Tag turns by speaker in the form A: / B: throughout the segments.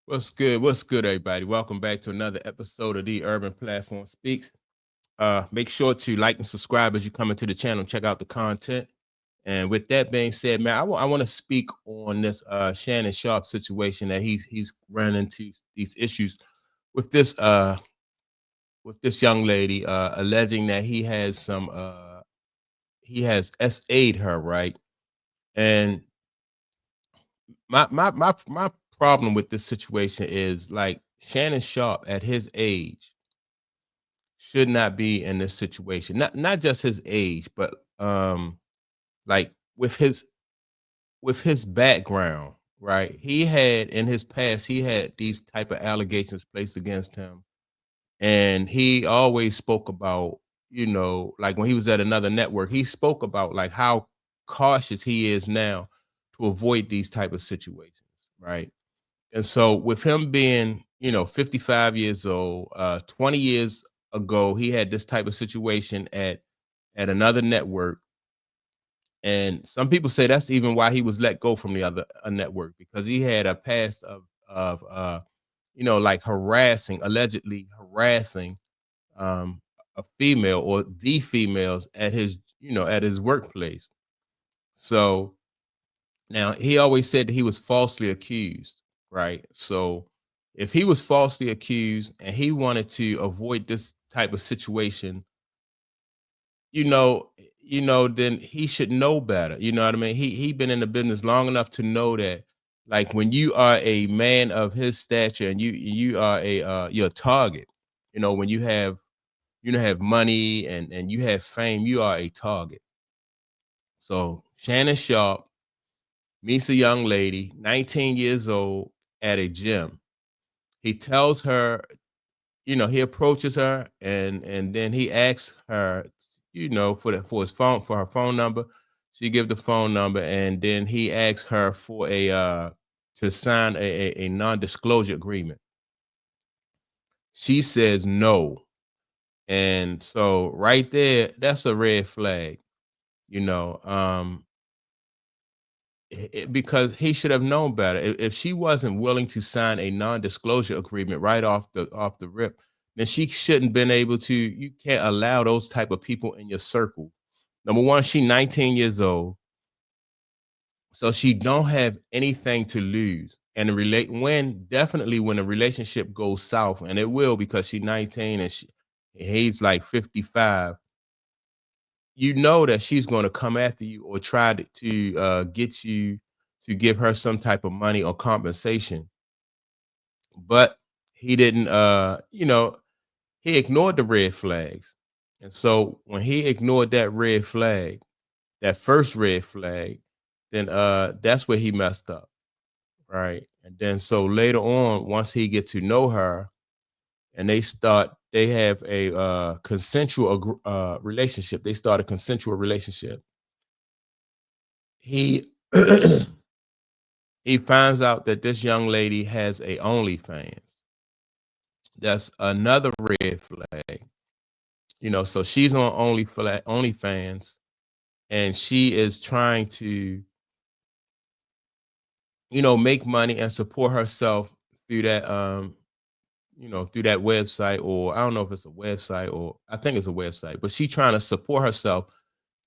A: What's good? What's good, everybody? Welcome back to another episode of the Urban Platform Speaks. Make sure to like and subscribe as you come into the channel. Check out the content. And with that being said, man, I want to speak on this Shannon Sharpe situation that he's run into these issues with this young lady, alleging that he has SA'd her, right? And my problem with this situation is like Shannon Sharpe at his age should not be in this situation. Not just his age, but like with his background, right? He had in his past, he had these type of allegations placed against him. And he always spoke about, like when he was at another network, he spoke about like how cautious he is now to avoid these type of situations, right? And so with him being, 55 years old, 20 years ago, he had this type of situation at another network. And some people say that's even why he was let go from the other network, because he had a past of like allegedly harassing a female or the females at his workplace. So now, he always said that he was falsely accused, right? So, if he was falsely accused and he wanted to avoid this type of situation, you know, then he should know better. You know what I mean? He been in the business long enough to know that, like, when you are a man of his stature and you are you're a target. When you have money and you have fame, you are a target. So Shannon Sharpe meets a young lady, 19 years old, at a gym. He tells her, he approaches her and then he asks her, for his phone, for her phone number. She give the phone number, and then he asks her for a to sign a non-disclosure agreement. She says no. And so right there, that's a red flag, you know. Because he should have known better. If she wasn't willing to sign a non-disclosure agreement right off the rip, then she shouldn't been able to. You can't allow those type of people in your circle. Number one, she 19 years old, so she don't have anything to lose. And definitely when a relationship goes south, and it will, because she's 19 and he's like 55, that she's going to come after you or try to get you to give her some type of money or compensation. But he didn't, he ignored the red flags. And so when he ignored that red flag, that first red flag, then that's where he messed up. Right. And then so later on, once he get to know her, and they have a consensual relationship. They start a consensual relationship. He he finds out that this young lady has a OnlyFans. That's another red flag. So she's on OnlyFans, and she is trying to, make money and support herself through that website. Or I don't know if it's a website, or I think it's a website, but she's trying to support herself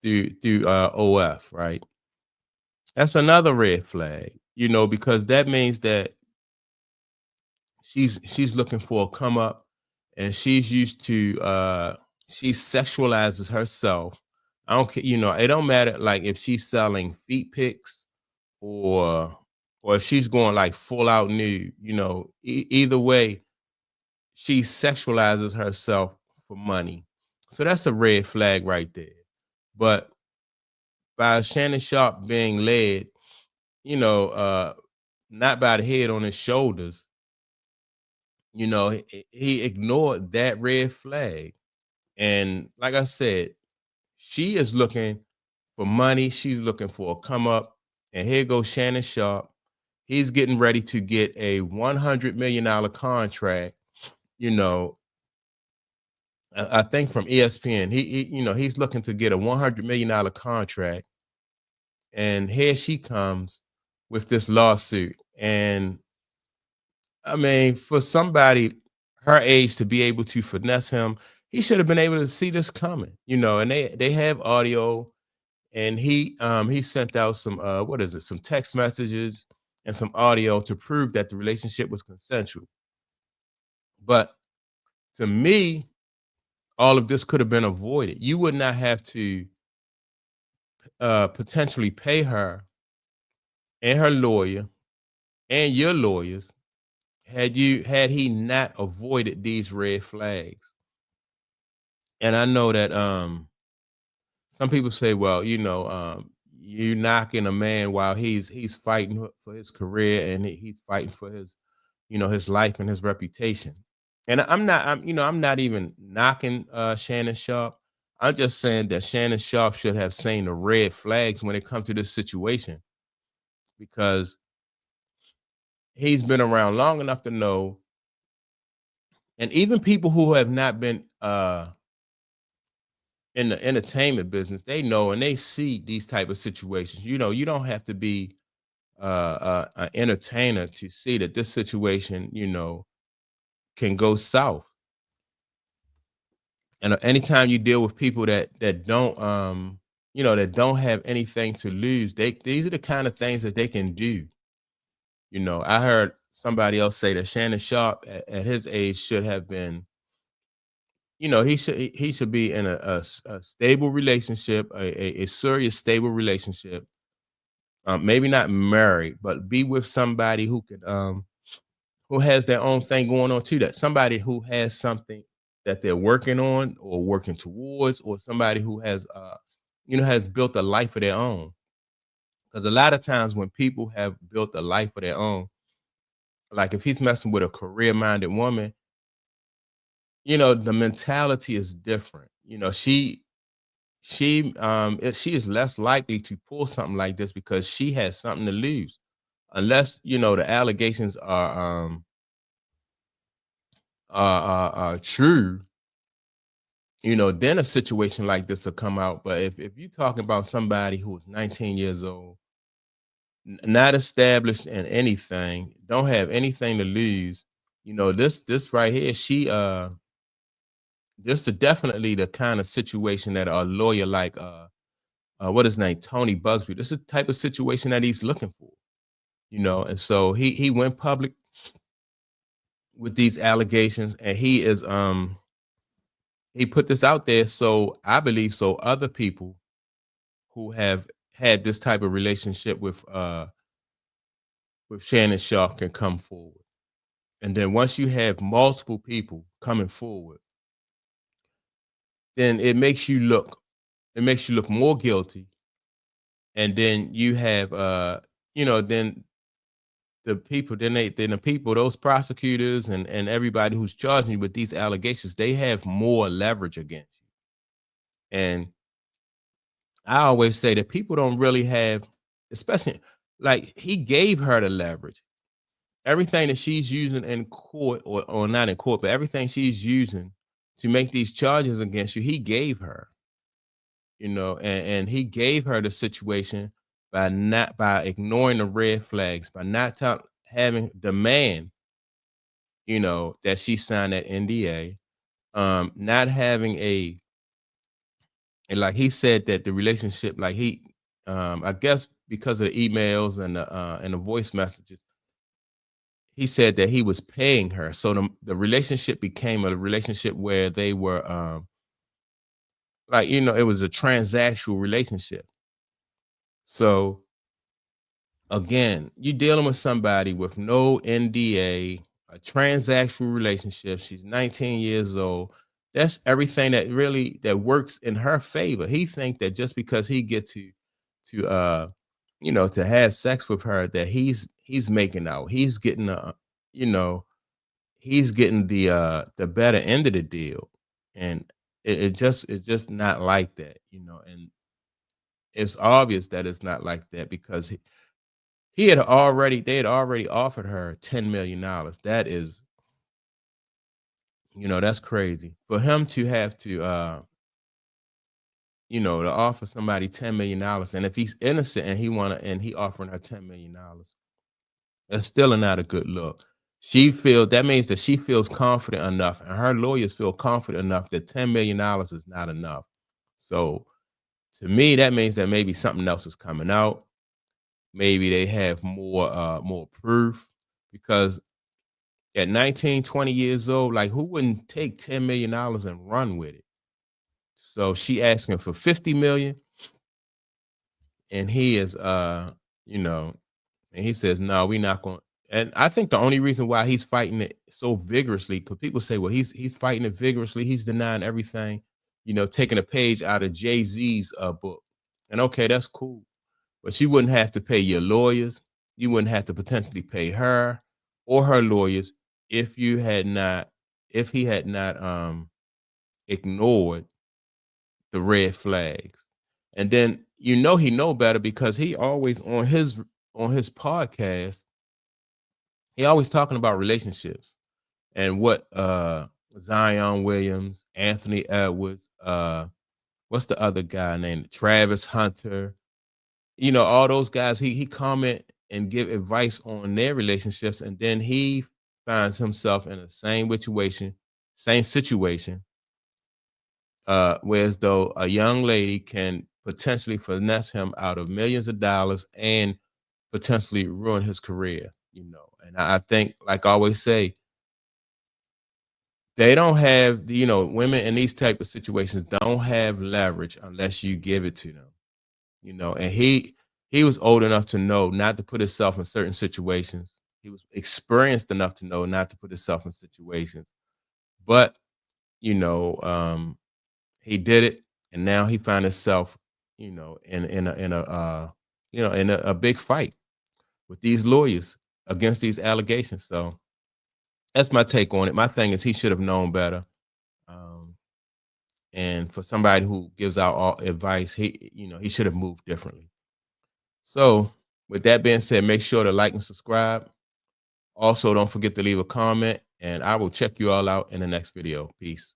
A: through OF, right? That's another red flag, because that means that she's looking for a come up, and she's used to she sexualizes herself. I don't care, it don't matter like if she's selling feet pics, or if she's going like full out nude, either way, she sexualizes herself for money. So that's a red flag right there. But by Shannon Sharpe being led, you know, uh, not by the head on his shoulders, he ignored that red flag. And like I said, she is looking for money. She's looking for a come up. And here goes Shannon Sharpe. He's getting ready to get a $100 million contract, you know, I think from ESPN. He's looking to get a $100 million contract. And here she comes with this lawsuit. And I mean, for somebody her age to be able to finesse him, he should have been able to see this coming, and they have audio, and he sent out some what is it, some text messages and some audio to prove that the relationship was consensual. But to me, all of this could have been avoided. You would not have to potentially pay her and her lawyer and your lawyers had he not avoided these red flags. And I know that some people say, well, you knocking a man while he's fighting for his career, and he's fighting for his life and his reputation. And I'm not even knocking Shannon Sharpe. I'm just saying that Shannon Sharpe should have seen the red flags when it comes to this situation, because he's been around long enough to know. And even people who have not been in the entertainment business, they know and they see these type of situations. You don't have to be an entertainer to see that this situation, can go south. And anytime you deal with people that don't that don't have anything to lose, these are the kind of things that they can do. I heard somebody else say that Shannon Sharpe at his age should have been, he should be in a stable relationship, a serious stable relationship. Maybe not married, but be with somebody who has their own thing going on too. That somebody who has something that they're working on or working towards, or somebody who has built a life of their own. Because a lot of times when people have built a life of their own, like if he's messing with a career-minded woman, the mentality is different. She is less likely to pull something like this because she has something to lose. Unless, the allegations are true, then a situation like this will come out. But if you're talking about somebody who is 19 years old, not established in anything, don't have anything to lose, this right here, this is definitely the kind of situation that a lawyer like what his name, Tony Bugsby. This is the type of situation that he's looking for. And so he went public with these allegations, and he put this out there, so I believe so other people who have had this type of relationship with Shannon Sharpe can come forward. And then once you have multiple people coming forward, then it makes you look more guilty. And then you have then the people, those prosecutors and everybody who's charging you with these allegations, they have more leverage against you. And I always say that people don't really have, especially, like, he gave her the leverage. Everything that she's using in court, or not in court, but everything she's using to make these charges against you, he gave her, and he gave her the situation by ignoring the red flags, by not having demand, that she signed that NDA, not having and like he said that the relationship, like I guess because of the emails and the voice messages, he said that he was paying her. So the relationship became a relationship where they were like, it was a transactional relationship. So again, you dealing with somebody with no NDA, a transactional relationship. She's 19 years old. That's everything that works in her favor. He think that just because he get to have sex with her, that he's making out. You know, he's getting the better end of the deal. And it's just not like that, and it's obvious that it's not like that, because they had already offered her $10 million. That is, that's crazy. For him to have to offer somebody $10 million, and if he's innocent and he offering her $10 million, that's still not a good look. She feel that means that she feels confident enough, and her lawyers feel confident enough that $10 million is not enough. So to me, that means that maybe something else is coming out. Maybe they have more proof because at 19, 20 years old, like who wouldn't take $10 million and run with it? So she asking for 50 million, and he is you know, and he says, "No, we're not going." And I think the only reason why he's fighting it so vigorously, because people say, "Well, he's fighting it vigorously. He's denying everything," taking a page out of Jay Z's book. And okay, that's cool, but you wouldn't have to pay your lawyers. You wouldn't have to potentially pay her or her lawyers if you had not, if he had not ignored the red flags. And then he know better because he always on his podcast, he always talking about relationships and what Zion Williams, Anthony Edwards, what's the other guy named Travis Hunter, all those guys, he comment and give advice on their relationships, and then he finds himself in the same situation, whereas though a young lady can potentially finesse him out of millions of dollars and potentially ruin his career. And I think, like I always say, they don't have, women in these type of situations don't have leverage unless you give it to them. And he was old enough to know not to put himself in certain situations. He was experienced enough to know not to put himself in situations. But, you know, um, he did it, and now he found himself, in a big fight with these lawyers against these allegations. So that's my take on it. My thing is he should have known better. Um, and for somebody who gives out all advice, he should have moved differently. So with that being said, make sure to like and subscribe. Also, don't forget to leave a comment, and I will check you all out in the next video. Peace.